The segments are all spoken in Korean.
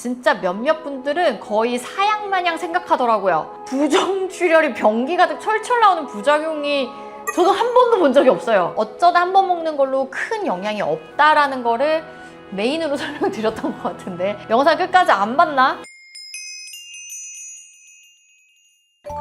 진짜 몇몇 분들은 거의 사약마냥 생각하더라고요. 부정출혈이 변기 가득 철철 나오는 부작용이 저도 한 번도 본 적이 없어요. 어쩌다 한 번 먹는 걸로 큰 영향이 없다라는 거를 메인으로 설명드렸던 것 같은데 영상 끝까지 안 봤나?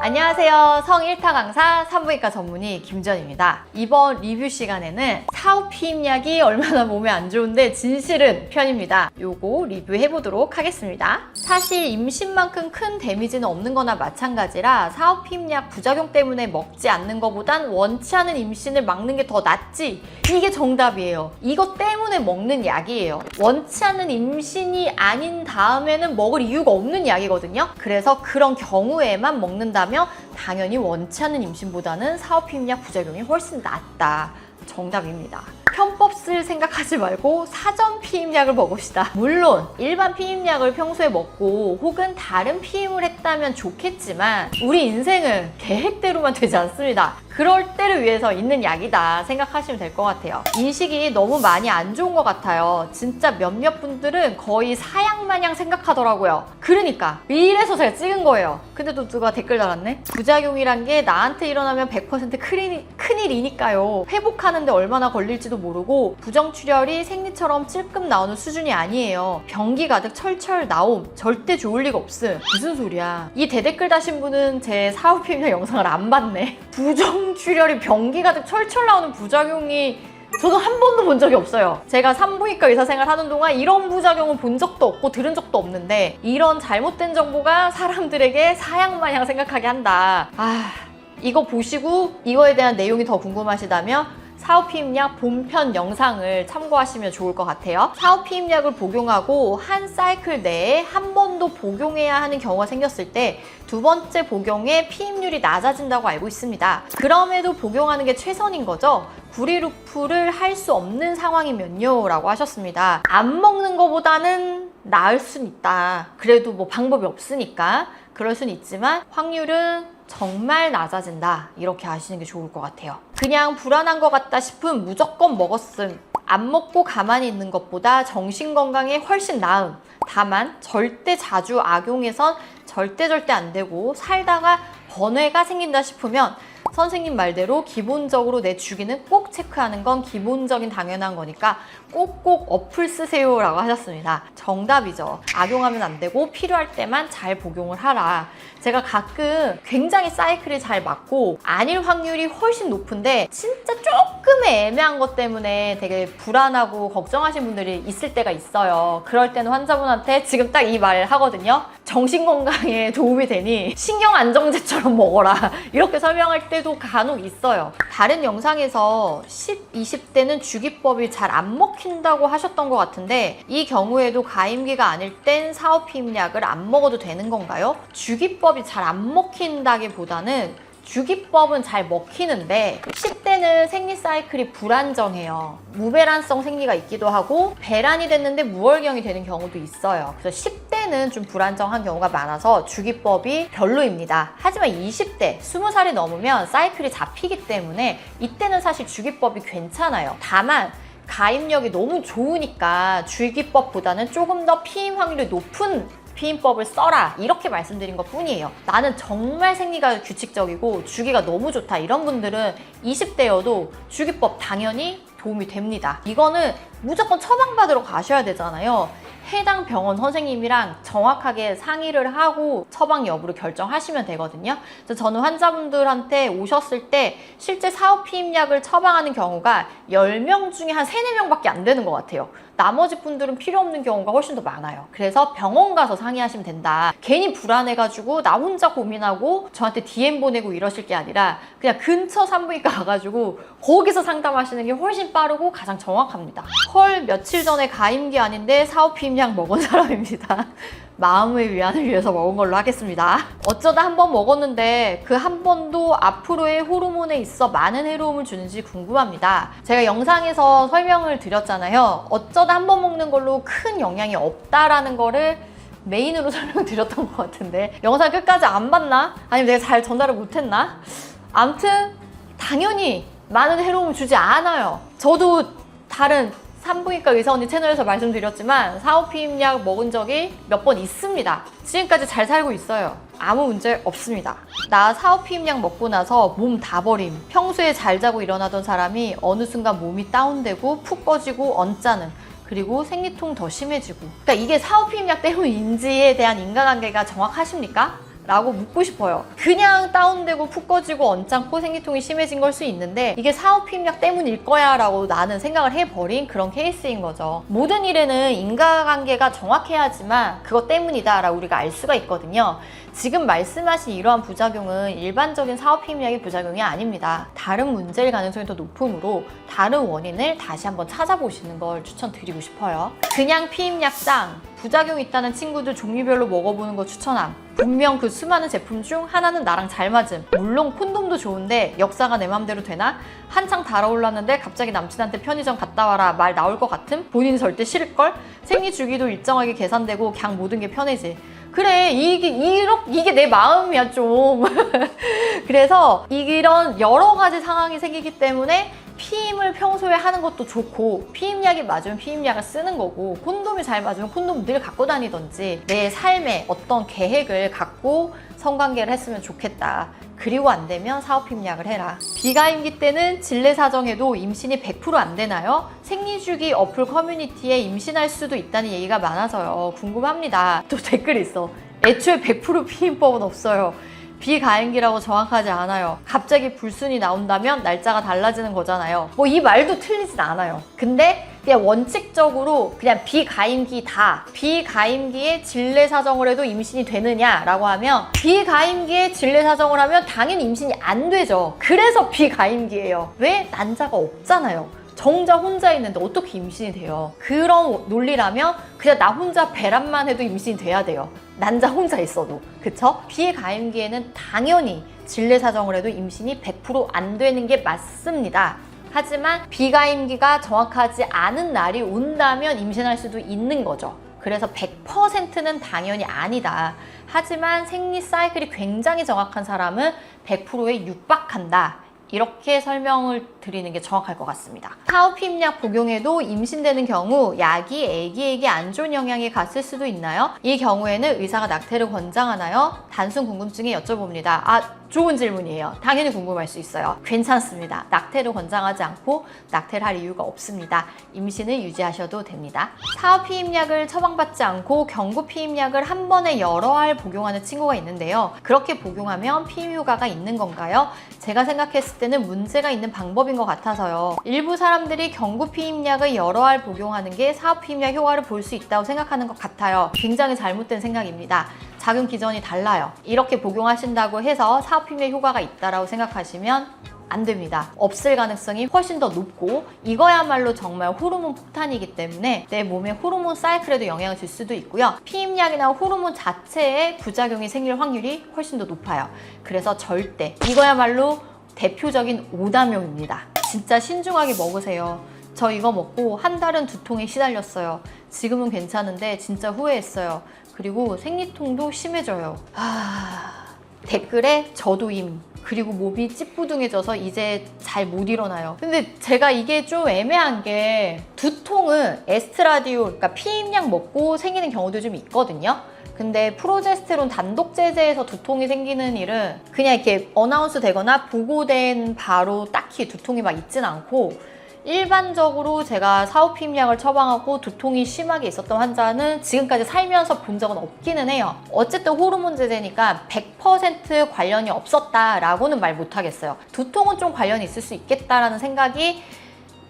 안녕하세요. 성일타 강사 산부인과 전문의 김지연입니다. 이번 리뷰 시간에는 사후 피임약이 얼마나 몸에 안 좋은데 진실은 편입니다. 요거 리뷰해보도록 하겠습니다. 사실 임신만큼 큰 데미지는 없는 거나 마찬가지라 사후 피임약 부작용 때문에 먹지 않는 것보단 원치 않은 임신을 막는 게 더 낫지, 이게 정답이에요. 이것 때문에 먹는 약이에요. 원치 않는 임신이 아닌 다음에는 먹을 이유가 없는 약이거든요. 그래서 그런 경우에만 먹는다면 당연히 원치 않는 임신보다는 사후 피임약 부작용이 훨씬 낫다. 정답입니다. 편법 쓸 생각하지 말고 사전 피임약을 먹읍시다. 물론 일반 피임약을 평소에 먹고 혹은 다른 피임을 했다면 좋겠지만 우리 인생은 계획대로만 되지 않습니다. 그럴 때를 위해서 있는 약이다 생각하시면 될 것 같아요. 인식이 너무 많이 안 좋은 것 같아요. 진짜 몇몇 분들은 거의 사약마냥 생각하더라고요. 그러니까 이래서 제가 찍은 거예요. 근데 또 누가 댓글 달았네? 부작용이란 게 나한테 일어나면 100% 큰일이니까요. 회복하는데 얼마나 걸릴지도 모르고 부정출혈이 생리처럼 찔끔 나오는 수준이 아니에요. 변기 가득 철철 나옴, 절대 좋을 리가 없음. 무슨 소리야. 이 대댓글 다신 분은 제 사후 피임약 영상을 안 봤네. 부정출혈이 변기 가득 철철 나오는 부작용이 저도 한 번도 본 적이 없어요. 제가 산부인과 의사 생활 하는 동안 이런 부작용은 본 적도 없고 들은 적도 없는데 이런 잘못된 정보가 사람들에게 사약마냥 생각하게 한다. 이거 보시고 이거에 대한 내용이 더 궁금하시다면 사후 피임약 본편 영상을 참고하시면 좋을 것 같아요. 사후 피임약을 복용하고 한 사이클 내에 한 번 더 복용해야 하는 경우가 생겼을 때 두 번째 복용에 피임률이 낮아진다고 알고 있습니다. 그럼에도 복용하는 게 최선인 거죠. 구리루프를 할 수 없는 상황이면요 라고 하셨습니다. 안 먹는 것보다는 나을 순 있다. 그래도 뭐 방법이 없으니까 그럴 순 있지만 확률은 정말 낮아진다, 이렇게 아시는 게 좋을 것 같아요. 그냥 불안한 것 같다 싶으면 무조건 먹었음. 안 먹고 가만히 있는 것보다 정신 건강에 훨씬 나음. 다만 절대 자주 악용해선 절대 안 되고 살다가 번뇌가 생긴다 싶으면 선생님 말대로 기본적으로 내 주기는 꼭 체크하는 건 기본적인 당연한 거니까 꼭꼭 어플 쓰세요 라고 하셨습니다. 정답이죠. 악용하면 안 되고 필요할 때만 잘 복용을 하라. 제가 가끔 굉장히 사이클이 잘 맞고 아닐 확률이 훨씬 높은데 진짜 조금의 애매한 것 때문에 되게 불안하고 걱정하시는 분들이 있을 때가 있어요. 그럴 때는 환자분한테 지금 딱 이 말 하거든요. 정신건강에 도움이 되니 신경안정제처럼 먹어라, 이렇게 설명할 때도 간혹 있어요. 다른 영상에서 10, 20대는 주기법이 잘 안 먹힌다고 하셨던 것 같은데 이 경우에도 가임기가 아닐 땐 사후 피임약을 안 먹어도 되는 건가요? 주기법이 잘 안 먹힌다기보다는 주기법은 잘 먹히는데 10대는 생리 사이클이 불안정해요. 무배란성 생리가 있기도 하고 배란이 됐는데 무월경이 되는 경우도 있어요. 그래서 10대는 좀 불안정한 경우가 많아서 주기법이 별로입니다. 하지만 20대, 20살이 넘으면 사이클이 잡히기 때문에 이때는 사실 주기법이 괜찮아요. 다만 가임력이 너무 좋으니까 주기법보다는 조금 더 피임 확률이 높은 피임법을 써라, 이렇게 말씀드린 것 뿐이에요. 나는 정말 생리가 규칙적이고 주기가 너무 좋다, 이런 분들은 20대여도 주기법 당연히 도움이 됩니다. 이거는 무조건 처방받으러 가셔야 되잖아요. 해당 병원 선생님이랑 정확하게 상의를 하고 처방 여부를 결정하시면 되거든요. 그래서 저는 환자분들한테 오셨을 때 실제 사후 피임약을 처방하는 경우가 10명 중에 한 3, 4명밖에 안 되는 것 같아요. 나머지 분들은 필요 없는 경우가 훨씬 더 많아요. 그래서 병원 가서 상의하시면 된다. 괜히 불안해가지고 나 혼자 고민하고 저한테 DM 보내고 이러실 게 아니라 그냥 근처 산부인과 가가지고 거기서 상담하시는 게 훨씬 빠르고 가장 정확합니다. 헐, 며칠 전에 가임기 아닌데 사후 피임약 먹은 사람입니다. 마음의 위안을 위해서 먹은 걸로 하겠습니다. 어쩌다 한 번 먹었는데 그 한 번도 앞으로의 호르몬에 있어 많은 해로움을 주는지 궁금합니다. 제가 영상에서 설명을 드렸잖아요. 어쩌다 한 번 먹는 걸로 큰 영향이 없다라는 거를 메인으로 설명드렸던 것 같은데 영상 끝까지 안 봤나? 아니면 내가 잘 전달을 못했나? 아무튼 당연히 많은 해로움을 주지 않아요. 저도 다른 산부인과 의사 언니 채널에서 말씀드렸지만 사후피임약 먹은 적이 몇 번 있습니다. 지금까지 잘 살고 있어요. 아무 문제 없습니다. 나 사후피임약 먹고 나서 몸 다 버림. 평소에 잘 자고 일어나던 사람이 어느 순간 몸이 다운되고 푹 꺼지고 언짢은, 그리고 생리통 더 심해지고. 그러니까 이게 사후피임약 때문인지에 대한 인과관계가 정확하십니까? 라고 묻고 싶어요. 그냥 다운되고 푹 꺼지고 언짢고 생리통이 심해진 걸 수 있는데 이게 사후피임약 때문일 거야 라고 나는 생각을 해버린 그런 케이스인 거죠. 모든 일에는 인과관계가 정확해야지만 그것 때문이다 라고 우리가 알 수가 있거든요. 지금 말씀하신 이러한 부작용은 일반적인 사후피임약의 부작용이 아닙니다. 다른 문제일 가능성이 더 높으므로 다른 원인을 다시 한번 찾아보시는 걸 추천드리고 싶어요. 그냥 피임약상 부작용이 있다는 친구들 종류별로 먹어보는 거 추천함. 분명 그 수많은 제품 중 하나는 나랑 잘 맞음. 물론 콘돔도 좋은데 역사가 내 맘대로 되나? 한창 달아올랐는데 갑자기 남친한테 편의점 갔다 와라 말 나올 것 같음? 본인이 절대 싫을걸? 생리 주기도 일정하게 계산되고 그냥 모든 게 편해지. 그래, 이게 내 마음이야 좀. 그래서 이런 여러 가지 상황이 생기기 때문에 피임을 평소에 하는 것도 좋고, 피임약이 맞으면 피임약을 쓰는 거고, 콘돔이 잘 맞으면 콘돔 늘 갖고 다니던지 내 삶에 어떤 계획을 갖고 성관계를 했으면 좋겠다. 그리고 안 되면 사후피임약을 해라. 비가임기 때는 진례 사정에도 임신이 100% 안 되나요? 생리주기 어플 커뮤니티에 임신할 수도 있다는 얘기가 많아서요. 궁금합니다. 또 댓글 있어. 애초에 100% 피임법은 없어요. 비가임기라고 정확하지 않아요. 갑자기 불순이 나온다면 날짜가 달라지는 거잖아요. 뭐 이 말도 틀리진 않아요. 근데 그냥 원칙적으로 그냥 비가임기다. 비가임기에 진례 사정을 해도 임신이 되느냐라고 하면 비가임기에 진례 사정을 하면 당연히 임신이 안 되죠. 그래서 비가임기예요. 왜? 난자가 없잖아요. 정자 혼자 있는데 어떻게 임신이 돼요? 그런 논리라면 그냥 나 혼자 배란만 해도 임신이 돼야 돼요. 난자 혼자 있어도. 그쵸? 비가임기에는 당연히 진례 사정을 해도 임신이 100% 안 되는 게 맞습니다. 하지만 비가임기가 정확하지 않은 날이 온다면 임신할 수도 있는 거죠. 그래서 100%는 당연히 아니다. 하지만 생리 사이클이 굉장히 정확한 사람은 100%에 육박한다. 이렇게 설명을 드리는 게 정확할 것 같습니다. 사후피임약 복용에도 임신되는 경우 약이 아기에게 안 좋은 영향이 갔을 수도 있나요? 이 경우에는 의사가 낙태를 권장하나요? 단순 궁금증에 여쭤봅니다. 좋은 질문이에요. 당연히 궁금할 수 있어요. 괜찮습니다. 낙태를 권장하지 않고 낙태를 할 이유가 없습니다. 임신을 유지하셔도 됩니다. 사후피임약을 처방받지 않고 경구피임약을 한 번에 여러 알 복용하는 친구가 있는데요. 그렇게 복용하면 피임 효과가 있는 건가요? 제가 생각했을 때는 문제가 있는 방법인 것 같아서요. 일부 사람들이 경구피임약을 여러 알 복용하는 게 사후피임약 효과를 볼 수 있다고 생각하는 것 같아요. 굉장히 잘못된 생각입니다. 작용 기전이 달라요. 이렇게 복용하신다고 해서 사후피임약 효과가 있다고 생각하시면 안 됩니다. 없을 가능성이 훨씬 더 높고 이거야말로 정말 호르몬 폭탄이기 때문에 내 몸의 호르몬 사이클에도 영향을 줄 수도 있고요. 피임약이나 호르몬 자체에 부작용이 생길 확률이 훨씬 더 높아요. 그래서 절대 이거야말로 대표적인 오담용입니다. 진짜 신중하게 먹으세요. 저 이거 먹고 한 달은 두통에 시달렸어요. 지금은 괜찮은데 진짜 후회했어요. 그리고 생리통도 심해져요. 댓글에 저도임. 그리고 몸이 찌뿌둥해져서 이제 잘 못 일어나요. 근데 제가 이게 좀 애매한 게 두통은 에스트라디올, 그러니까 피임약 먹고 생기는 경우도 좀 있거든요. 근데 프로제스테론 단독 제제에서 두통이 생기는 일은 그냥 이렇게 어나운스 되거나 보고된 바로 딱히 두통이 막 있진 않고 일반적으로 제가 사후피임약을 처방하고 두통이 심하게 있었던 환자는 지금까지 살면서 본 적은 없기는 해요. 어쨌든 호르몬 제제니까 100% 관련이 없었다라고는 말 못하겠어요. 두통은 좀 관련이 있을 수 있겠다라는 생각이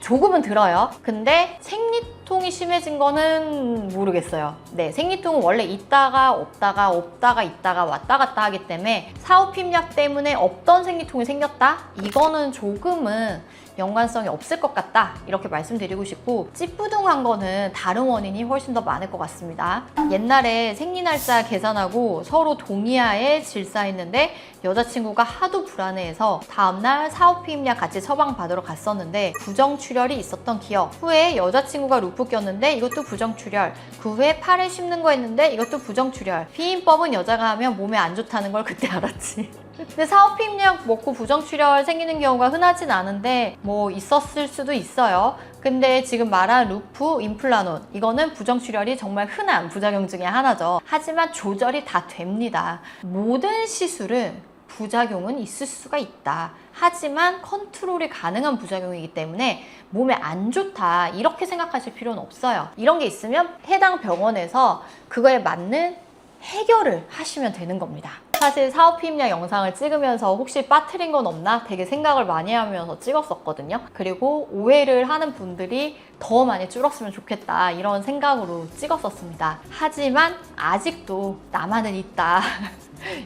조금은 들어요. 근데 생리통이 심해진 거는 모르겠어요. 네, 생리통은 원래 있다가 없다가 없다가 있다가 왔다 갔다 하기 때문에 사후피임약 때문에 없던 생리통이 생겼다? 이거는 조금은 연관성이 없을 것 같다 이렇게 말씀드리고 싶고 찌뿌둥한 거는 다른 원인이 훨씬 더 많을 것 같습니다. 옛날에 생리날짜 계산하고 서로 동의하에 질사했는데 여자친구가 하도 불안해해서 다음날 사후피임약 같이 처방받으러 갔었는데 부정출혈이 있었던 기억. 후에 여자친구가 루프 꼈는데 이것도 부정출혈. 그 후에 팔을 씹는 거 했는데 이것도 부정출혈. 피임법은 여자가 하면 몸에 안 좋다는 걸 그때 알았지. 근데 사오피임약 먹고 부정출혈 생기는 경우가 흔하진 않은데 뭐 있었을 수도 있어요. 근데 지금 말한 루프, 임플라논 이거는 부정출혈이 정말 흔한 부작용 중에 하나죠. 하지만 조절이 다 됩니다. 모든 시술은 부작용은 있을 수가 있다. 하지만 컨트롤이 가능한 부작용이기 때문에 몸에 안 좋다 이렇게 생각하실 필요는 없어요. 이런 게 있으면 해당 병원에서 그거에 맞는 해결을 하시면 되는 겁니다. 사실 사오피임약 영상을 찍으면서 혹시 빠뜨린 건 없나 되게 생각을 많이 하면서 찍었었거든요. 그리고 오해를 하는 분들이 더 많이 줄었으면 좋겠다 이런 생각으로 찍었었습니다. 하지만 아직도 나만은 있다.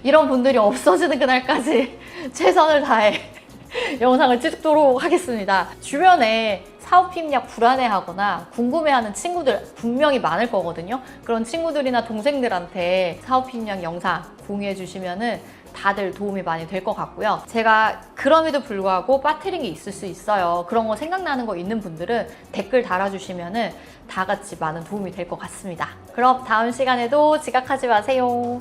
이런 분들이 없어지는 그날까지 최선을 다해 영상을 찍도록 하겠습니다. 주변에 사오피임약 불안해하거나 궁금해하는 친구들 분명히 많을 거거든요. 그런 친구들이나 동생들한테 사오피임약 영상 공유해 주시면은 다들 도움이 많이 될 것 같고요. 제가 그럼에도 불구하고 빠뜨린 게 있을 수 있어요. 그런 거 생각나는 거 있는 분들은 댓글 달아주시면은 다 같이 많은 도움이 될 것 같습니다. 그럼 다음 시간에도 지각하지 마세요.